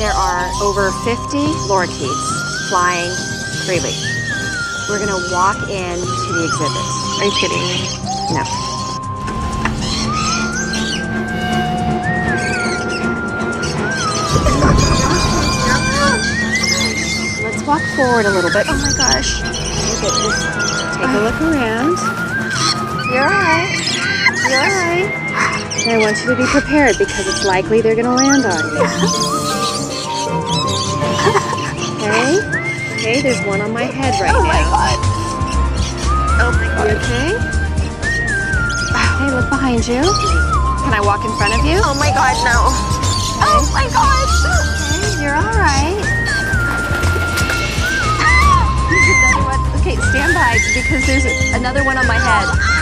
There are over 50 lorikeets flying freely. We're gonna walk into the exhibit. Are you kidding me? No. Let's walk forward a little bit. Oh my gosh. Okay, just take a look around. You're all right. You're all right. And I want you to be prepared because it's likely they're gonna land on you. Okay? Okay, there's one on my head right now. Oh my god. Oh my You god. okay? Okay, look behind you. Can I walk in front of you? Oh my god, no. Oh my gosh. Okay, you're all right. Okay, stand by because there's another one on my head.